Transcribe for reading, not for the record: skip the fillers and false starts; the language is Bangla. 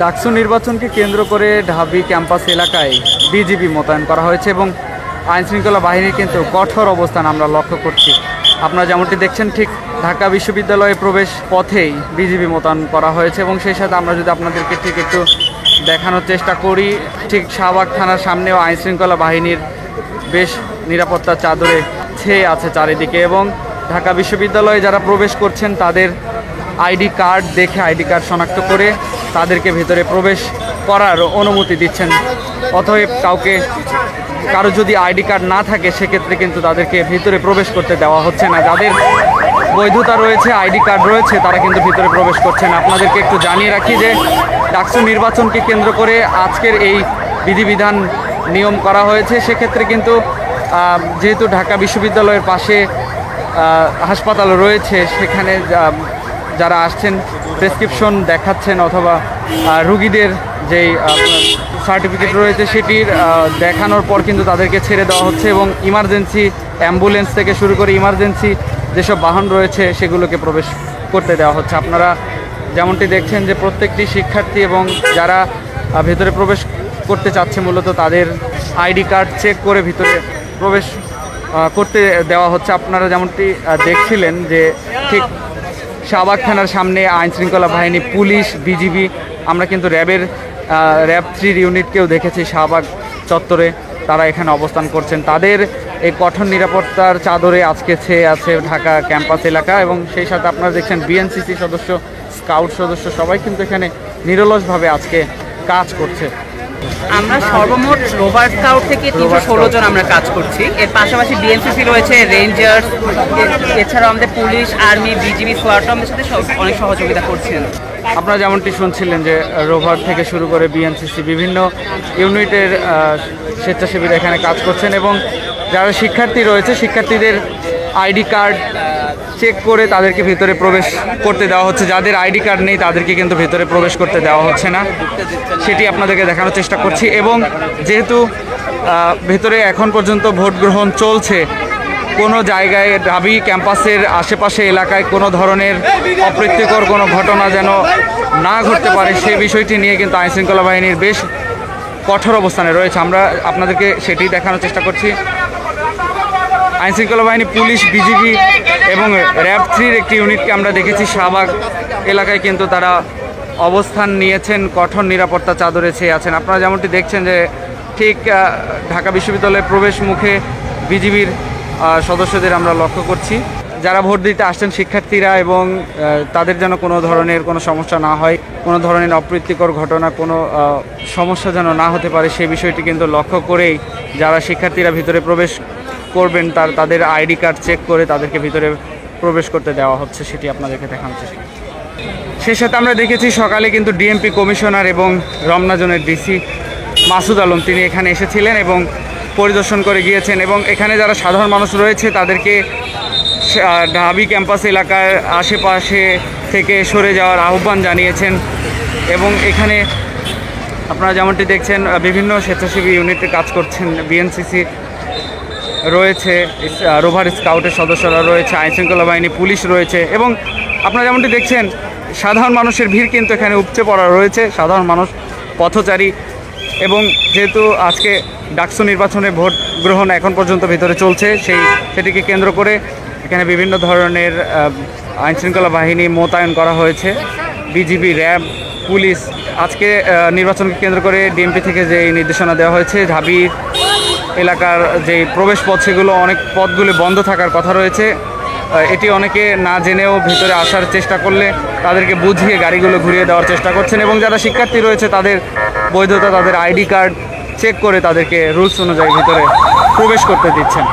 ডাকসু নির্বাচনকে কেন্দ্র করে ঢাবি ক্যাম্পাস এলাকায় বিজিবি মোতায়েন করা হয়েছে এবং আইনশৃঙ্খলা বাহিনীর কিন্তু কঠোর অবস্থান আমরা লক্ষ্য করছি। আপনারা যেমনটি দেখছেন ঠিক ঢাকা বিশ্ববিদ্যালয়ে প্রবেশ পথেই বিজিবি মোতায়েন করা হয়েছে এবং সেই সাথে আমরা যদি আপনাদেরকে ঠিক একটু দেখানোর চেষ্টা করি, ঠিক শাহবাগ থানার সামনেও আইনশৃঙ্খলা বাহিনীর বেশ নিরাপত্তার চাদরে ছেয়ে আছে চারিদিকে এবং ঢাকা বিশ্ববিদ্যালয়ে যারা প্রবেশ করছেন তাদের আইডি কার্ড দেখে আইডি কার্ড শনাক্ত করে তাদেরকে ভেতরে প্রবেশ করার অনুমতি দিচ্ছেন। অতএব কারো যদি আইডি কার্ড না থাকে সেক্ষেত্রে কিন্তু তাদেরকে ভিতরে প্রবেশ করতে দেওয়া হচ্ছে না। যাদের বৈধতা রয়েছে, আইডি কার্ড রয়েছে, তারা কিন্তু ভিতরে প্রবেশ করছেন। আপনাদেরকে একটু জানিয়ে রাখি যে ডাকসু নির্বাচনকে কেন্দ্র করে আজকের এই বিধিবিধান নিয়ম করা হয়েছে। সেক্ষেত্রে কিন্তু যেহেতু ঢাকা বিশ্ববিদ্যালয়ের পাশে হাসপাতাল রয়েছে, সেখানে যারা আসছেন প্রেসক্রিপশন দেখাচ্ছেন অথবা রুগীদের যেই সার্টিফিকেট রয়েছে সেটির দেখানোর পর কিন্তু তাদেরকে ছেড়ে দেওয়া হচ্ছে এবং ইমার্জেন্সি অ্যাম্বুলেন্স থেকে শুরু করে ইমার্জেন্সি যেসব বাহন রয়েছে সেগুলোকে প্রবেশ করতে দেওয়া হচ্ছে। আপনারা যেমনটি দেখছেন যে প্রত্যেকটি শিক্ষার্থী এবং যারা ভেতরে প্রবেশ করতে চাচ্ছে মূলত তাদের আইডি কার্ড চেক করে ভিতরে প্রবেশ করতে দেওয়া হচ্ছে। আপনারা যেমনটি দেখছিলেন যে ঠিক শাহবাগ থানার সামনে আইনশৃঙ্খলা বাহিনী, পুলিশ, বিজিবি, আমরা কিন্তু র্যাব 3 ইউনিটকেও দেখেছি শাহবাগ চত্বরে, তারা এখানে অবস্থান করছেন। তাদের এই কঠোর নিরাপত্তার চাদরে আজকে ছেয়ে আছে ঢাকা ক্যাম্পাস এলাকা এবং সেই সাথে আপনারা দেখছেন বিএনসিসি সদস্য, স্কাউট সদস্য সবাই কিন্তু এখানে নিরলসভাবে আজকে কাজ করছে। আমরা সর্বমোট রোভার স্কাউট থেকে 316 জন আমরা কাজ করছি। এর পাশাপাশি বিএনসিসি রয়েছে, রেঞ্জার্স, এছাড়াও আমাদের পুলিশ, আর্মি, বিজিবি, সোয়াটও আমাদের সাথে অনেক সহযোগিতা করছেন। আপনারা যেমনটি শুনছিলেন যে রোভার থেকে শুরু করে বিএনসিসি বিভিন্ন ইউনিটের স্বেচ্ছাসেবীরা এখানে কাজ করছেন এবং যারা শিক্ষার্থী রয়েছে শিক্ষার্থীদের আইডি কার্ড চেক করে তাদেরকে ভিতরে প্রবেশ করতে দেওয়া হচ্ছে। যাদের আইডি কার্ড নেই তাদেরকে কিন্তু ভিতরে প্রবেশ করতে দেওয়া হচ্ছে না, সেটি আপনাদেরকে দেখানোর চেষ্টা করছি। এবং যেহেতু ভেতরে এখন পর্যন্ত ভোট গ্রহণ চলছে, কোনো জায়গায় ঢাবি ক্যাম্পাসের আশেপাশে এলাকায় কোনো ধরনের অপ্রীতিকর কোনো ঘটনা যেন না ঘটতে পারে সেই বিষয়টি নিয়ে কিন্তু আইনশৃঙ্খলা বাহিনীর বেশ কঠোর অবস্থানে রয়েছে। আমরা আপনাদেরকে সেটি দেখানোর চেষ্টা করছি। আইনশৃঙ্খলা বাহিনী, পুলিশ, বিজিবি এবং র্যাব 3 একটি ইউনিটকে আমরা দেখেছি শাহবাগ এলাকায় কিন্তু তারা অবস্থান নিয়েছেন, কঠোর নিরাপত্তা চাদরে ছেয়ে আছেন। আপনারা যেমনটি দেখছেন যে ঠিক ঢাকা বিশ্ববিদ্যালয়ের প্রবেশ মুখে বিজিবির সদস্যদের আমরা লক্ষ্য করছি। যারা ভোট দিতে আসছেন শিক্ষার্থীরা এবং তাদের যেন কোনো ধরনের কোনো সমস্যা না হয়, কোনো ধরনের অপ্রীতিকর ঘটনা, কোনো সমস্যা যেন না হতে পারে সেই বিষয়টি কিন্তু লক্ষ্য করেই যারা শিক্ষার্থীরা ভিতরে প্রবেশ করবেন তাদের আইডি কার্ড চেক করে তাদেরকে ভিতরে প্রবেশ করতে দেওয়া হচ্ছে, সেটি আপনাদেরকে দেখানোর চেষ্টা। সেই সাথে আমরা দেখেছি সকালে কিন্তু ডিএমপি কমিশনার এবং রমনা জোনের ডিসি মাসুদ আলম তিনি এখানে এসেছিলেন এবং পরিদর্শন করে গিয়েছেন এবং এখানে যারা সাধারণ মানুষ রয়েছে তাদেরকে ঢাবি ক্যাম্পাস এলাকার আশেপাশে থেকে সরে যাওয়ার আহ্বান জানিয়েছেন। এবং এখানে আপনারা যেমনটি দেখছেন বিভিন্ন স্বেচ্ছাসেবী ইউনিটে কাজ করছেন, বিএনসিসি রয়েছে, রোভার স্কাউটের সদস্যরা রয়েছে, আইনশৃঙ্খলা বাহিনী, পুলিশ রয়েছে এবং আপনারা যেমনটি দেখছেন সাধারণ মানুষের ভিড় কিন্তু এখানে উপচে পড়া রয়েছে, সাধারণ মানুষ, পথচারী। এবং যেহেতু আজকে ডাকসু নির্বাচনে ভোট গ্রহণ এখন পর্যন্ত ভিতরে চলছে, সেটিকে কেন্দ্র করে এখানে বিভিন্ন ধরনের আইনশৃঙ্খলা বাহিনী মোতায়েন করা হয়েছে, বিজিবি, র্যাব, পুলিশ। আজকে নির্বাচনকে কেন্দ্র করে ডিএমপি থেকে যে নির্দেশনা দেওয়া হয়েছে, ঢাবি এলাকার যে প্রবেশ পথ সেগুলো অনেক পথগুলো বন্ধ থাকার কথা রয়েছে। এটি অনেকে না জেনেও ভিতরে আসার চেষ্টা করলে তাদেরকে বুঝিয়ে গাড়িগুলো ঘুরিয়ে দেওয়ার চেষ্টা করছেন এবং যারা শিক্ষার্থী রয়েছে তাদের বৈধতা, তাদের আইডি কার্ড চেক করে তাদেরকে রুলস অনুযায়ী ভিতরে প্রবেশ করতে দিচ্ছেন।